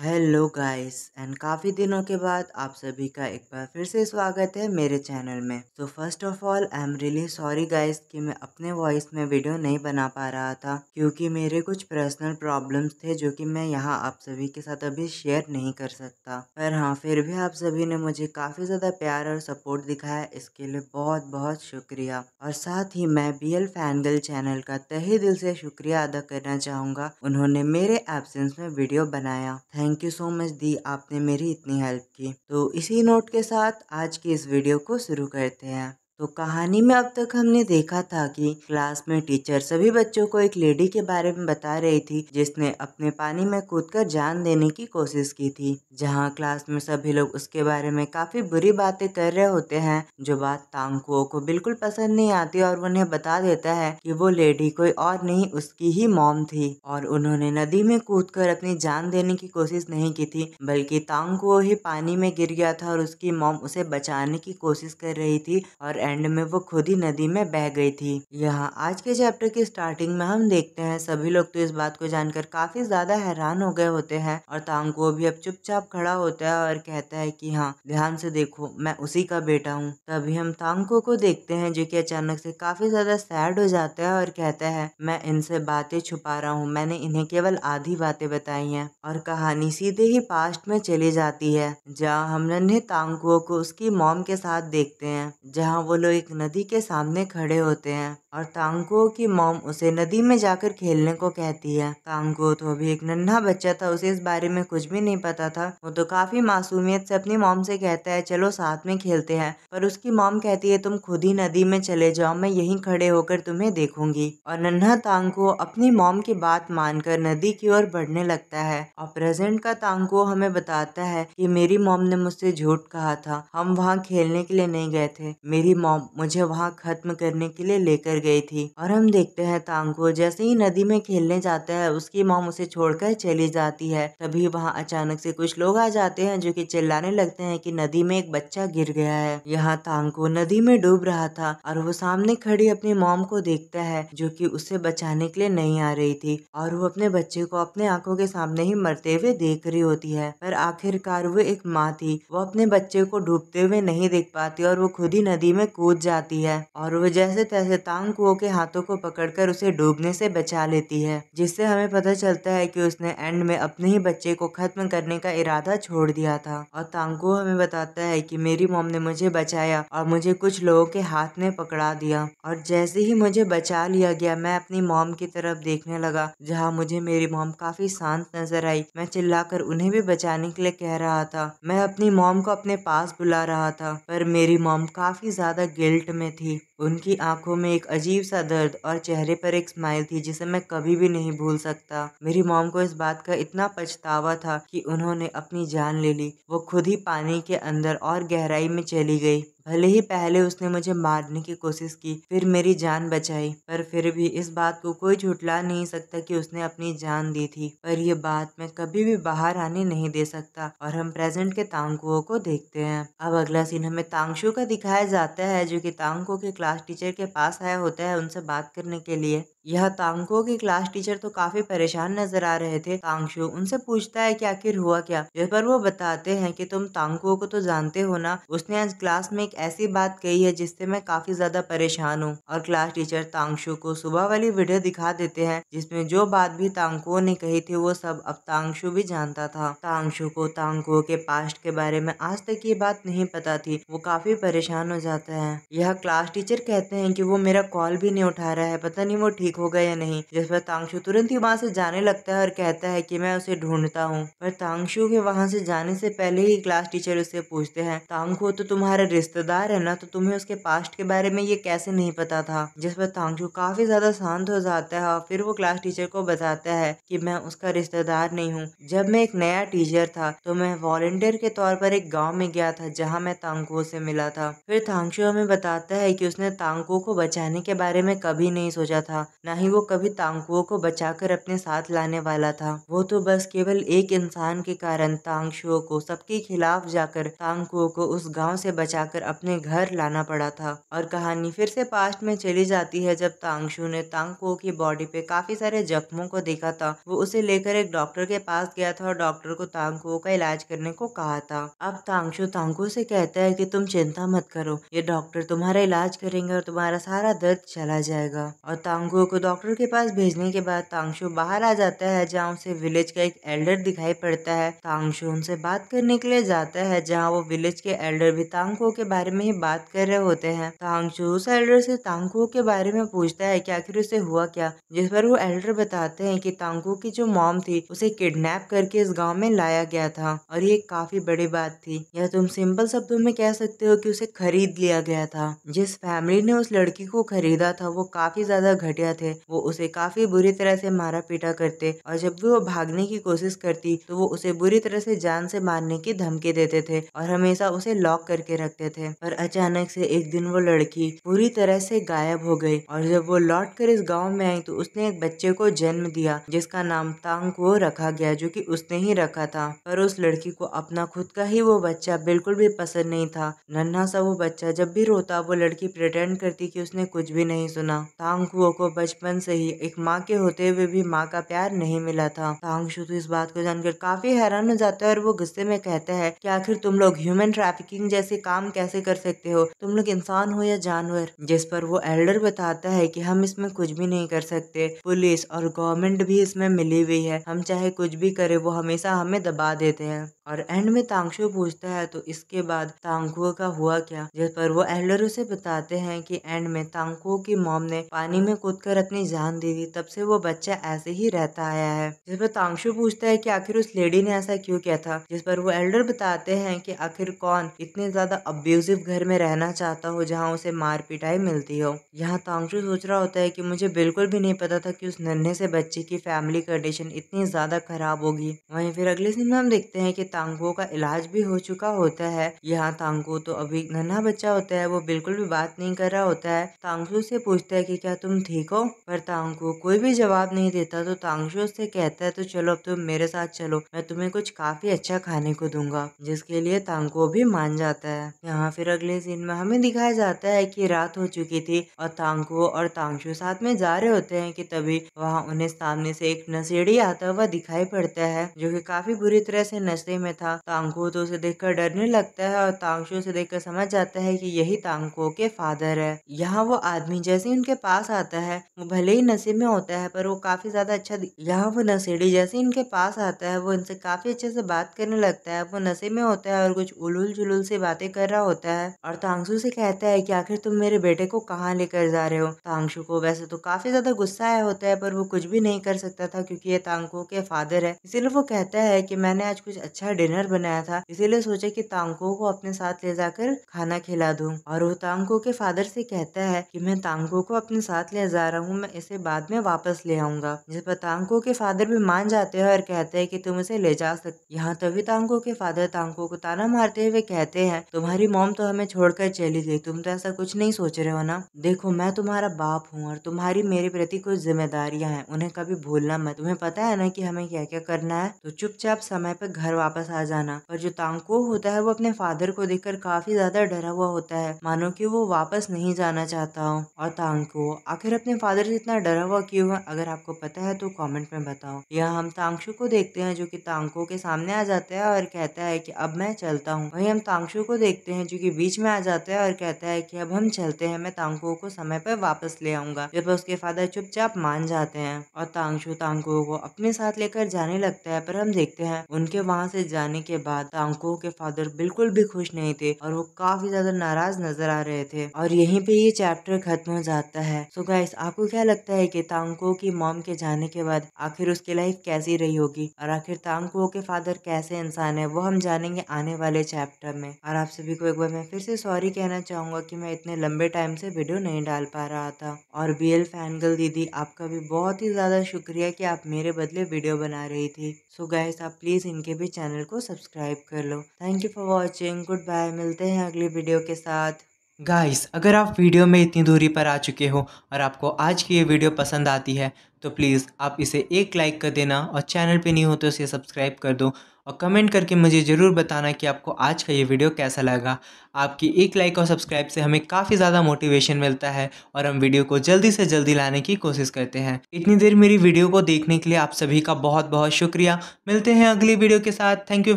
Hello guys and काफ़ी दिनों के बाद आप सभी का एक बार फिर से स्वागत है मेरे चैनल में। तो first of all I am really sorry guys कि मैं अपने वॉइस में वीडियो नहीं बना पा रहा था क्योंकि मेरे कुछ पर्सनल प्रॉब्लम्स थे जो कि मैं यहाँ आप सभी के साथ अभी शेयर नहीं कर सकता। पर हाँ, फिर भी आप सभी ने मुझे काफ़ी ज़्यादा प्यार और सपोर्ट दिखाया, इसके लिए बहुत बहुत शुक्रिया। और साथ ही मैं BL फैनगर्ल चैनल का तहे दिल से शुक्रिया अदा करना चाहूँगा, उन्होंने मेरे एब्सेंस में वीडियो बनाया। थैंक यू सो मच दी, आपने मेरी इतनी हेल्प की। तो इसी नोट के साथ आज की इस वीडियो को शुरू करते हैं। तो कहानी में अब तक हमने देखा था कि क्लास में टीचर सभी बच्चों को एक लेडी के बारे में बता रही थी जिसने अपने पानी में कूदकर जान देने की कोशिश की थी। जहां क्लास में सभी लोग उसके बारे में काफी बुरी बातें कर रहे होते हैं, जो बात तांकुओ को बिल्कुल पसंद नहीं आती और उन्हें बता देता है कि वो लेडी कोई और नहीं उसकी ही मॉम थी और उन्होंने नदी में कूदकर अपनी जान देने की कोशिश नहीं की थी, बल्कि तांकुओ ही पानी में गिर गया था और उसकी मॉम उसे बचाने की कोशिश कर रही थी और एंड में वो खुद ही नदी में बह गई थी। यहाँ आज के चैप्टर की स्टार्टिंग में हम देखते हैं सभी लोग तो इस बात को जानकर काफी ज्यादा हैरान हो गए होते हैं और तांकुओ भी अब चुपचाप खड़ा होता है और कहता है कि हाँ, ध्यान से देखो, मैं उसी का बेटा हूँ। तभी हम तांकुओ को देखते हैं जो कि अचानक से काफी ज्यादा सैड हो जाता है और कहता है, मैं इनसे बातें छुपा रहा हूँ, मैंने इन्हें केवल आधी बातें बताई हैं। और कहानी सीधे ही पास्ट में चली जाती है जहाँ हम नन्हे तांकुओ को उसकी मॉम के साथ देखते हैं, जहाँ वो लोग एक नदी के सामने खड़े होते हैं और तांकुओ की मॉम उसे नदी में जाकर खेलने को कहती है। तांकुओ तो अभी एक नन्हा बच्चा था, उसे इस बारे में कुछ भी नहीं पता था। वो तो काफी मासूमियत से अपनी मॉम से कहता है चलो साथ में खेलते हैं, पर उसकी मॉम कहती है तुम खुद ही नदी में चले जाओ, मैं यहीं खड़े होकर तुम्हें देखूंगी। और नन्हा तांकुओ अपनी मॉम की बात मानकर नदी की ओर बढ़ने लगता है। और प्रेजेंट का तांकुओ हमें बताता है कि मेरी मॉम ने मुझसे झूठ कहा था, हम वहाँ खेलने के लिए नहीं गए थे, मेरी मॉम मुझे वहाँ खत्म करने के लिए लेकर गई थी। और हम देखते हैं तांकुओ जैसे ही नदी में खेलने जाता है उसकी मॉम उसे छोड़कर चली जाती है। तभी वहाँ अचानक से कुछ लोग आ जाते हैं जो कि चिल्लाने लगते हैं कि नदी में एक बच्चा गिर गया है। यहाँ तांकुओ नदी में डूब रहा था और वो सामने खड़ी अपनी मॉम को देखता है जो कि उसे बचाने के लिए नहीं आ रही थी और वो अपने बच्चे को अपने आंखों के सामने ही मरते हुए देख रही होती है। पर आखिरकार वो एक माँ थी, वो अपने बच्चे को डूबते हुए नहीं देख पाती और वो खुद ही नदी में कूद जाती है और वो जैसे तैसे तांकुओ के हाथों को पकड़कर उसे डूबने से बचा लेती है, जिससे हमें पता चलता है कि उसने एंड में अपने ही बच्चे को खत्म करने का इरादा छोड़ दिया था। और तांकुओ हमें बताता है कि मेरी मॉम ने मुझे बचाया और मुझे कुछ लोगों के हाथ में पकड़ा दिया और जैसे ही मुझे बचा लिया गया मैं अपनी मॉम की तरफ देखने लगा, जहाँ मुझे मेरी मॉम काफी शांत नजर आई। मैं चिल्लाकर उन्हें भी बचाने के लिए कह रहा था, मैं अपनी मॉम को अपने पास बुला रहा था, पर मेरी मॉम काफी ज्यादा गिल्ट में थी। उनकी आंखों में एक अजीब सा दर्द और चेहरे पर एक स्माइल थी जिसे मैं कभी भी नहीं भूल सकता। मेरी मॉम को इस बात का इतना पछतावा था कि उन्होंने अपनी जान ले ली। वो खुद ही पानी के अंदर और गहराई में चली गई। भले ही पहले उसने मुझे मारने की कोशिश की, फिर मेरी जान बचाई, पर फिर भी इस बात को कोई झुठला नहीं सकता कि उसने अपनी जान दी थी। पर ये बात मैं कभी भी बाहर आने नहीं दे सकता। और हम प्रेजेंट के तांकुओ को देखते हैं। अब अगला सीन हमें तांगशू का दिखाया जाता है जो कि तांकुओ के क्लास टीचर के पास आया होता है उनसे बात करने के लिए। यह तांकुओ के क्लास टीचर तो काफी परेशान नजर आ रहे थे। तांगशू उनसे पूछता है कि आखिर हुआ क्या, जिस पर वो बताते हैं कि तुम तांकुओ को तो जानते हो ना, उसने आज क्लास में एक ऐसी बात कही है जिससे मैं काफी ज्यादा परेशान हूँ। और क्लास टीचर तांगशू को सुबह वाली वीडियो दिखा देते हैं जिसमें जो बात भी तांकुओ ने कही थी वो सब अब तांगशू भी जानता था। तांगशू को तांकुओ के पास्ट के बारे में आज तक ये बात नहीं पता थी, वो काफी परेशान हो जाता है। यह क्लास टीचर कहते हैं कि वो मेरा कॉल भी नहीं उठा रहा है, पता नहीं वो ठीक हो गया या नहीं। जिस पर तांगशू तुरंत ही वहाँ से जाने लगता है और कहता है कि मैं उसे ढूंढता हूँ। पर तांगशू के वहाँ से जाने से पहले ही क्लास टीचर उससे पूछते हैं, तांगशू तो तुम्हारा रिश्तेदार है ना, तो तुम्हें उसके पास्ट के बारे में ये कैसे नहीं पता था। जिस पर तांगशू काफी ज्यादा शांत हो जाता है और फिर वो क्लास टीचर को बताता है कि मैं उसका रिश्तेदार नहीं हूँ। जब मैं एक नया टीचर था तो मैं वॉलंटियर के तौर पर एक गाँव में गया था जहाँ मैं तांगशू से मिला था। फिर तांगशू हमें बताता है कि उसने तांगशू को बचाने के बारे में कभी नहीं सोचा था, ना ही वो कभी तांकुओं को बचाकर अपने साथ लाने वाला था। वो तो बस केवल एक इंसान के कारण तांगशुओ को सबके खिलाफ जाकर तांकुओं को उस गांव से बचाकर अपने घर लाना पड़ा था। और कहानी फिर से पास्ट में चली जाती है जब तांगशु ने तांकुओं की बॉडी पे काफी सारे जख्मों को देखा था। वो उसे लेकर एक डॉक्टर के पास गया था और डॉक्टर को तांकुओं का इलाज करने को कहा था। अब तांगशु तांकुओं से कहता है कि तुम चिंता मत करो, ये डॉक्टर तुम्हारा इलाज करेंगे और तुम्हारा सारा दर्द चला जाएगा। और तांकुओं को डॉक्टर के पास भेजने के बाद तांगशु बाहर आ जाता है जहाँ उसे विलेज का एक एल्डर दिखाई पड़ता है। तांगशु उनसे बात करने के लिए जाता है जहाँ वो विलेज के एल्डर भी तांकुओं के बारे में ही बात कर रहे होते हैं। तांगशु उस एल्डर से तांकुओं के बारे में पूछता है कि आखिर उसे हुआ क्या, जिस पर वो एल्डर बताते हैं कि तांकुओं की जो मॉम थी उसे किडनैप करके इस गांव में लाया गया था और ये काफी बड़ी बात थी, या तुम सिंपल शब्दों में कह सकते हो कि उसे खरीद लिया गया था। जिस फैमिली ने उस लड़की को खरीदा था वो काफी ज्यादा घटिया थे। वो उसे काफी बुरी तरह से मारा पीटा करते और जब भी वो भागने की कोशिश करती तो वो उसे बुरी तरह से जान से मारने की धमकी देते थे और हमेशा उसे लॉक करके रखते थे। पर अचानक से एक दिन वो लड़की पूरी तरह से गायब हो गई और जब वो लौट कर इस गाँव में आई तो उसने एक बच्चे को जन्म दिया जिसका नाम तांकुओ रखा गया, जो कि उसने ही रखा था। पर उस लड़की को अपना खुद का ही वो बच्चा बिल्कुल भी पसंद नहीं था। नन्हा सा वो बच्चा जब भी रोता वो लड़की प्रिटेंड करती कि उसने कुछ भी नहीं सुना। तांकुओ को बचपन से ही एक माँ के होते हुए भी माँ का प्यार नहीं मिला था। तांगशु तो इस बात को जानकर काफी हैरान हो जाता है और वो गुस्से में कहता है कि आखिर तुम लोग ह्यूमन ट्रैफिकिंग जैसे काम कैसे कर सकते हो, तुम लोग इंसान हो या जानवर। जिस पर वो एल्डर बताता है कि हम इसमें कुछ भी नहीं कर सकते, पुलिस और गवर्नमेंट भी इसमें मिली हुई है, हम चाहे कुछ भी करे वो हमेशा हमें दबा देते हैं। और एंड में तांगशु पूछता है तो इसके बाद तांकुओ का हुआ क्या, जिस पर वो एल्डर उसे बताते हैं कि एंड में तांकुओ की मॉम ने पानी में कूदकर अपनी जान दे दी, तब से वो बच्चा ऐसे ही रहता आया है। जिस पर तांगशु पूछता है कि आखिर उस लेडी ने ऐसा क्यों किया था, जिस पर वो एल्डर बताते हैं कि आखिर कौन इतने ज्यादा अब्यूजिव घर में रहना चाहता हो जहाँ उसे मार पिटाई मिलती हो। यहाँ तांगशु सोच रहा होता है कि मुझे बिल्कुल भी नहीं पता था कि उस नन्हे से बच्चे की फैमिली कंडीशन इतनी ज्यादा खराब होगी। वहीं फिर अगले सीन में हम देखते हैं कि तांकुओ का इलाज भी हो चुका होता है। यहाँ तांकुओ तो अभी नन्हा बच्चा होता है, वो बिल्कुल भी बात नहीं कर रहा होता है। तांगशु से पूछता है कि क्या तुम ठीक हो, पर तांकुओ कोई भी जवाब नहीं देता। तो तांगशु उससे कहता है तो चलो अब तुम मेरे साथ चलो, मैं तुम्हें कुछ काफी अच्छा खाने को दूंगा, जिसके लिए तांकुओ भी मान जाता है। यहाँ फिर अगले सीन में हमें दिखाया जाता है कि रात हो चुकी थी और तांकुओ और तांगशु साथ में जा रहे होते हैं कि तभी वहाँ उन्हें सामने से एक नशेड़ी आता हुआ दिखाई पड़ता है जो कि काफी बुरी तरह से नशे में था। तांकुओ तो उसे देखकर डरने लगता है और तांगशु उसे देखकर समझ जाता है कि यही तांकुओ के फादर है। यहाँ वो आदमी जैसे ही उनके पास आता है, वो भले ही नशे में होता है पर वो काफी ज्यादा अच्छा यहाँ वो नशेड़ी जैसे ही इनके पास आता है वो इनसे काफी अच्छे से बात करने लगता है। वो नशे में होता है और कुछ उलूल जुलूल से बातें कर रहा होता है और तांगशु से कहता है कि आखिर तुम मेरे बेटे को कहाँ लेकर जा रहे हो। तांगशु को वैसे तो काफी ज्यादा गुस्सा आया होता है पर वो कुछ भी नहीं कर सकता था क्योंकि ये तांकुओ के फादर है। इसीलिए वो कहता है कि मैंने आज कुछ अच्छा डिनर बनाया था, इसीलिए सोचा कि तांकुओ को अपने साथ ले जाकर खाना खिला दूं। और वो तांकुओ के फादर से कहता है कि मैं तांकुओ को अपने साथ ले जा रहा हूँ, मैं इसे बाद में वापस ले आऊंगा। जिस पर तांकुओ के फादर भी मान जाते हैं और कहते हैं कि तुम इसे ले जा सकते। यहाँ तभी तांकुओ के फादर तांकुओ को ताना मारते हुए कहते हैं तुम्हारी मॉम तो हमें छोड़कर चली गई, तुम तो ऐसा कुछ नहीं सोच रहे हो ना, देखो मैं तुम्हारा बाप हूँ और तुम्हारी मेरे प्रति कुछ जिम्मेदारियां हैं, उन्हें कभी भूलना मत। तुम्हें पता है ना कि हमें क्या क्या करना है, तो चुपचाप समय पर घर वापस आ जाना। पर जो तांकुओ होता है वो अपने फादर को देखकर काफी ज्यादा डरा हुआ होता है, मानो कि वो वापस नहीं जाना चाहता हो। और तांकुओ आखिर अपने फादर से इतना डरा हुआ क्यों है, अगर आपको पता है तो कमेंट में बताओ। यहाँ हम तांगशु को देखते हैं जो कि तांकुओ के सामने आ जाता है और कहता है कि अब मैं चलता हूँ। वहीं हम तांगशु को देखते हैं जो कि बीच में आ जाता है और कहता है कि अब हम चलते हैं, मैं तांकुओ को समय पर वापस ले आऊंगा। जब उसके फादर चुपचाप मान जाते हैं और तांगशु तांकुओ को अपने साथ लेकर जाने लगता है, पर हम देखते हैं उनके वहाँ से जाने के बाद तांकुओ के फादर बिल्कुल भी खुश नहीं थे और वो काफी ज्यादा नाराज नजर आ रहे थे। और यहीं पे ये चैप्टर खत्म हो जाता है। सो गाइस आपको क्या लगता है कि तांकुओ की मॉम के जाने के बाद आखिर उसकी लाइफ कैसी रही होगी और आखिर तांकुओ के फादर कैसे इंसान है, वो हम जानेंगे आने वाले चैप्टर में। और आप सभी को एक बार मैं फिर से सॉरी कहना चाहूंगा कि मैं इतने लंबे टाइम से वीडियो नहीं डाल पा रहा था। और BL फैनगर्ल दीदी आपका भी बहुत ही ज्यादा शुक्रिया कि आप मेरे बदले वीडियो बना रही थी। सो गाइस आप प्लीज इनके भी चैनल को सब्सक्राइब कर लो। Thank you for watching, goodbye, मिलते हैं अगली वीडियो के साथ। गाइस, अगर आप वीडियो में इतनी दूरी पर आ चुके हो और आपको आज की ये वीडियो पसंद आती है तो प्लीज़ आप इसे एक लाइक कर देना और चैनल पे नहीं हो तो इसे सब्सक्राइब कर दो और कमेंट करके मुझे ज़रूर बताना कि आपको आज का ये वीडियो कैसा लगा। आपकी एक लाइक और सब्सक्राइब से हमें काफ़ी ज़्यादा मोटिवेशन मिलता है और हम वीडियो को जल्दी से जल्दी लाने की कोशिश करते हैं। इतनी देर मेरी वीडियो को देखने के लिए आप सभी का बहुत बहुत शुक्रिया। मिलते हैं अगली वीडियो के साथ। Thank you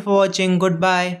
for watching. Good bye.